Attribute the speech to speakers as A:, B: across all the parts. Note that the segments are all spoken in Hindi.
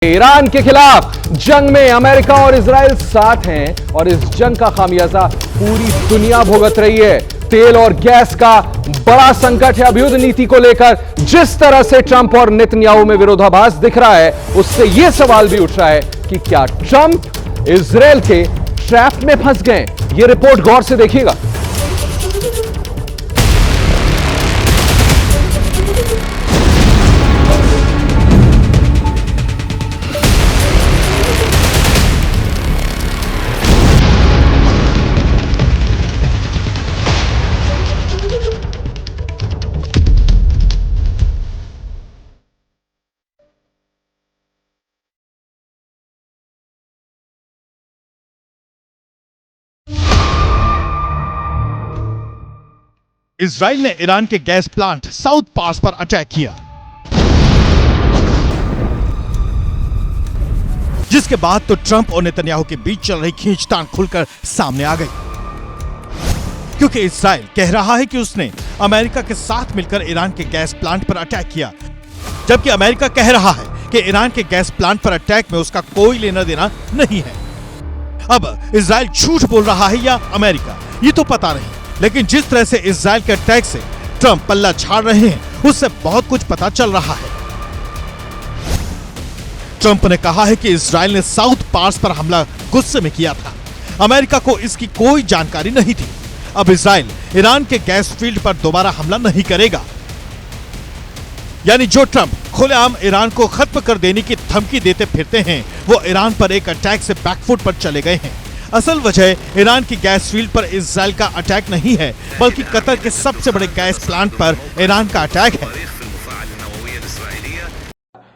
A: ईरान के खिलाफ जंग में अमेरिका और इजराइल साथ हैं और इस जंग का खामियाजा पूरी दुनिया भुगत रही है। तेल और गैस का बड़ा संकट है। अभ्युदय नीति को लेकर जिस तरह से ट्रंप और नेतन्याहू में विरोधाभास दिख रहा है, उससे यह सवाल भी उठ रहा है कि क्या ट्रंप इजराइल के ट्रैप में फंस गए। यह रिपोर्ट गौर से देखिएगा।
B: इजराइल ने ईरान के गैस प्लांट साउथ पास पर अटैक किया, जिसके बाद तो ट्रंप और नेतन्याहू के बीच चल रही खींचतान खुलकर सामने आ गई, क्योंकि इजराइल कह रहा है कि उसने अमेरिका के साथ मिलकर ईरान के गैस प्लांट पर अटैक किया, जबकि अमेरिका कह रहा है कि ईरान के गैस प्लांट पर अटैक में उसका कोई लेना देना नहीं है। अब इजराइल झूठ बोल रहा है या अमेरिका, ये तो पता नहीं, लेकिन जिस तरह से इजराइल के अटैक से ट्रंप पल्ला झाड़ रहे हैं, उससे बहुत कुछ पता चल रहा है। ट्रंप ने कहा है कि इजराइल ने साउथ पास पर हमला गुस्से में किया था, अमेरिका को इसकी कोई जानकारी नहीं थी। अब इजराइल ईरान के गैस फील्ड पर दोबारा हमला नहीं करेगा, यानी जो ट्रंप खुलेआम ईरान को खत्म कर देने की धमकी देते फिरते हैं, वो ईरान पर एक अटैक से बैकफुट पर चले गए हैं। असल वजह ईरान की गैस फील्ड पर इजराइल का अटैक नहीं है, बल्कि कतर के सबसे बड़े गैस प्लांट पर ईरान का अटैक है।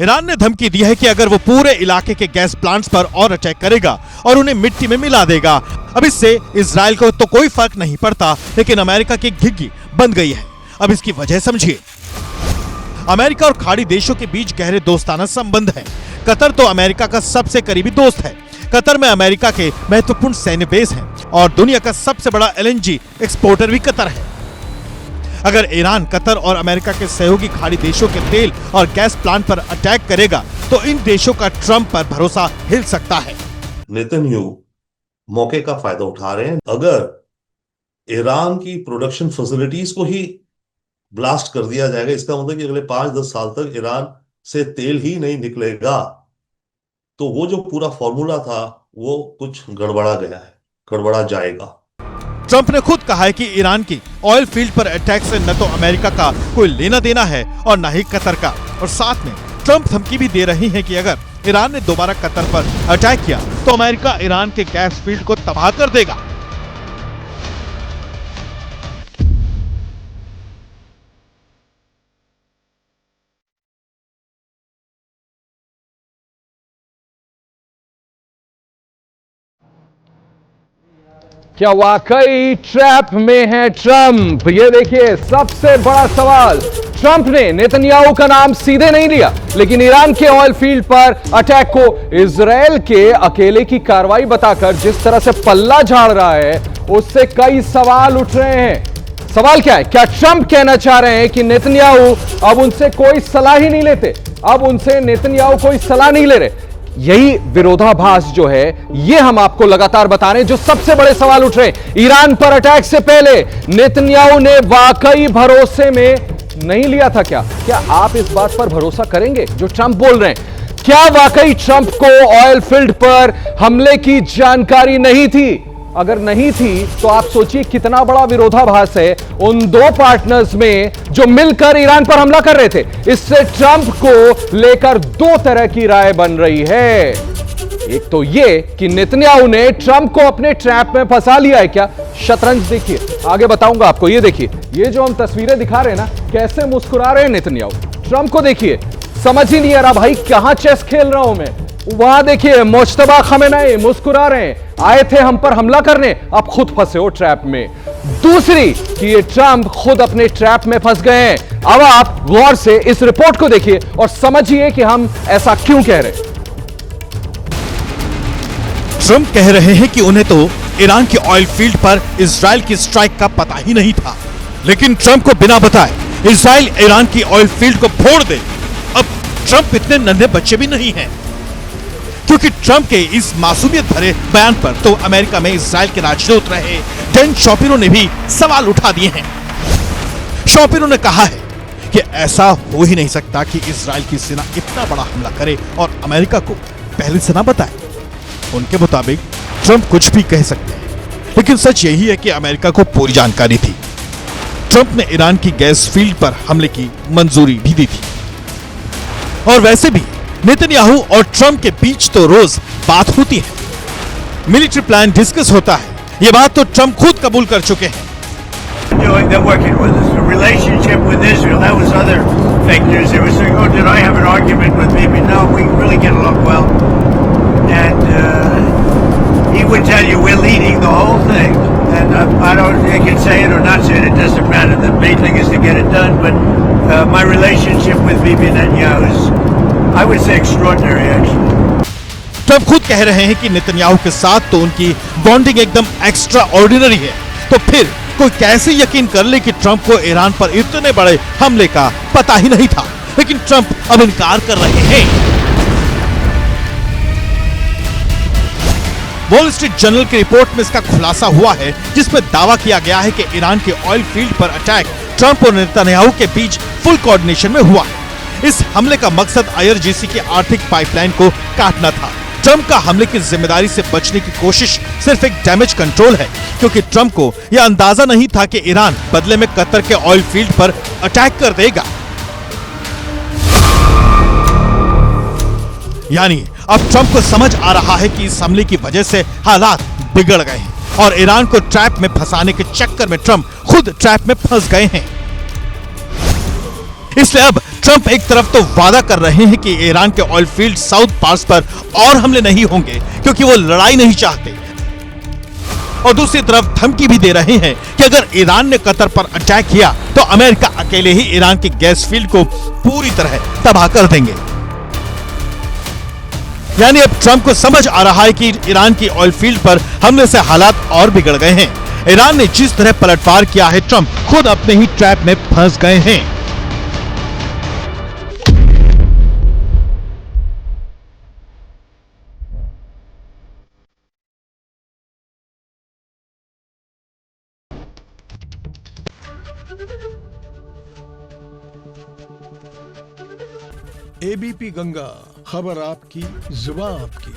B: ईरान ने धमकी दी है कि अगर वो पूरे इलाके के गैस प्लांट्स पर और अटैक करेगा और उन्हें मिट्टी में मिला देगा। अब इससे इजराइल को तो कोई फर्क नहीं पड़ता, लेकिन अमेरिका की घिघी बन गई है। अब इसकी वजह समझिए। अमेरिका और खाड़ी देशों के बीच गहरे दोस्ताना संबंध है। कतर तो अमेरिका का सबसे करीबी दोस्त है। कतर में अमेरिका के महत्वपूर्ण सैन्य बेस हैं और दुनिया का सबसे बड़ा LNG एक्सपोर्टर भी कतर है। अगर ईरान कतर और अमेरिका के सहयोगी खाड़ी देशों के तेल और गैस प्लांट पर अटैक करेगा, तो इन देशों का ट्रंप पर भरोसा हिल सकता है।
C: नेतन्याहू मौके का फायदा उठा रहे हैं। अगर ईरान की प्रोडक्शन फैसिलिटीज को ही ब्लास्ट कर दिया जाएगा, इसका मतलब कि अगले 5-10 साल तक ईरान से तेल ही नहीं निकलेगा, तो वो जो पूरा फॉर्मूला था वो कुछ गड़बड़ा गया है, गड़बड़ा जाएगा।
B: ट्रंप ने खुद कहा है कि ईरान की ऑयल फील्ड पर अटैक से न तो अमेरिका का कोई लेना देना है और न ही कतर का, और साथ में ट्रंप धमकी भी दे रही है कि अगर ईरान ने दोबारा कतर पर अटैक किया तो अमेरिका ईरान के गैस फील्ड को तबाह कर देगा।
A: क्या वाकई ट्रैप में है ट्रंप? ये देखिए सबसे बड़ा सवाल। ट्रंप ने नेतन्याहू का नाम सीधे नहीं लिया, लेकिन ईरान के ऑयल फील्ड पर अटैक को इजराइल के अकेले की कार्रवाई बताकर जिस तरह से पल्ला झाड़ रहा है, उससे कई सवाल उठ रहे हैं। सवाल क्या है? क्या ट्रंप कहना चाह रहे हैं कि नेतन्याहू अब उनसे कोई सलाह ही नहीं लेते? अब उनसे नेतन्याहू कोई सलाह नहीं ले रहे? यही विरोधाभास जो है, ये हम आपको लगातार बता रहे हैं। जो सबसे बड़े सवाल उठ रहे हैं, ईरान पर अटैक से पहले नेतन्याहू ने वाकई भरोसे में नहीं लिया था क्या? क्या आप इस बात पर भरोसा करेंगे जो ट्रंप बोल रहे हैं? क्या वाकई ट्रंप को ऑयल फील्ड पर हमले की जानकारी नहीं थी? अगर नहीं थी तो आप सोचिए कितना बड़ा विरोधाभास है उन दो पार्टनर्स में जो मिलकर ईरान पर हमला कर रहे थे। इससे ट्रंप को लेकर दो तरह की राय बन रही है। एक तो ये कि नेतन्याहू ने ट्रंप को अपने ट्रैप में फंसा लिया है क्या? शतरंज देखिए, आगे बताऊंगा आपको। ये देखिए, ये जो हम तस्वीरें दिखा रहे हैं ना, कैसे मुस्कुरा रहे हैं नेतन्याहू। ट्रंप को देखिए, समझ ही नहीं आ रहा भाई कहां चेस खेल रहा हूं मैं, वहां देखिए मुश्तबा खमेनी मुस्कुरा रहे हैं, आए थे हम पर हमला करने, अब खुद फंसे हो ट्रैप में। दूसरी कि ये ट्रंप खुद अपने ट्रैप में फंस गए हैं। अब आप गौर से इस रिपोर्ट को देखिए और समझिए कि हम ऐसा क्यों कह रहे हैं।
B: ट्रंप कह रहे हैं कि उन्हें तो ईरान के ऑयल फील्ड पर इजराइल की स्ट्राइक का पता ही नहीं था, लेकिन ट्रंप को बिना बताए इजराइल ईरान की ऑयल फील्ड को फोड़ दे। अब ट्रंप इतने नन्हे बच्चे भी नहीं हैं, क्योंकि ट्रंप के इस मासूमियत भरे बयान पर तो अमेरिका में इजराइल के राजदूत रहे डेन शापिरो ने भी सवाल उठा दिए हैं। शापिरो ने कहा है कि ऐसा हो ही नहीं सकता कि इजराइल की सेना इतना बड़ा हमला करे और अमेरिका को पहले से ना बताए। उनके मुताबिक ट्रंप कुछ भी कह सकते हैं, लेकिन सच यही है कि अमेरिका को पूरी जानकारी थी। ट्रंप ने ईरान की गैस फील्ड पर हमले की मंजूरी भी दी थी। और वैसे भी नेतन्याहू और ट्रंप के बीच तो रोज बात होती है, मिलिट्री प्लान डिस्कस होता है। ये बात तो ट्रंप खुद कबूल कर चुके हैं।
D: They're working with us. The relationship with Israel, that was other fake news. They were saying, oh, did I have an argument with Bibi? No, we really get along well. And he would tell you we're leading the whole thing. And I don't, you can say it or not say it, it doesn't matter. The main thing is to get it done. But my relationship with Bibi Netanyahu is, I would say, extraordinary, actually.
B: Trump खुद कह रहे हैं कि नेतन्याहू के साथ तो उनकी बॉन्डिंग एकदम एक्स्ट्रा ऑर्डिनरी है, तो फिर कोई कैसे यकीन कर ले कि ट्रंप को ईरान पर इतने बड़े हमले का पता ही नहीं था। लेकिन ट्रंप अब इनकार कर रहे हैं। वॉल स्ट्रीट जर्नल की रिपोर्ट में इसका खुलासा हुआ है, जिसमें दावा किया गया है कि ईरान के ऑयल फील्ड पर अटैक ट्रंप और नेतन्याहू के बीच फुल कोऑर्डिनेशन में हुआ है। इस हमले का मकसद आईआरजीसी की आर्थिक पाइपलाइन को काटना था। ट्रंप का हमले की जिम्मेदारी से बचने की कोशिश सिर्फ एक डैमेज कंट्रोल है, क्योंकि ट्रंप को यह अंदाजा नहीं था कि ईरान बदले में कतर के ऑयल फील्ड पर अटैक कर देगा। यानी अब ट्रंप को समझ आ रहा है कि इस हमले की वजह से हालात बिगड़ गए हैं और ईरान को ट्रैप में फंसाने के चक्कर में ट्रंप खुद ट्रैप में फंस गए हैं। इसलिए अब ट्रंप एक तरफ तो वादा कर रहे हैं कि ईरान के ऑयल फील्ड साउथ पार्स पर और हमले नहीं होंगे, क्योंकि वो लड़ाई नहीं चाहते, और दूसरी तरफ धमकी भी दे रहे हैं कि अगर ईरान ने कतर पर अटैक किया तो अमेरिका अकेले ही ईरान की गैस फील्ड को पूरी तरह तबाह कर देंगे। यानी अब ट्रंप को समझ आ रहा है कि ईरान की ऑयल फील्ड पर हमले से हालात और बिगड़ गए हैं। ईरान ने जिस तरह पलटवार किया है, ट्रंप खुद अपने ही ट्रैप में फंस गए हैं।
E: एबीपी गंगा, खबर आपकी, जुबान आपकी।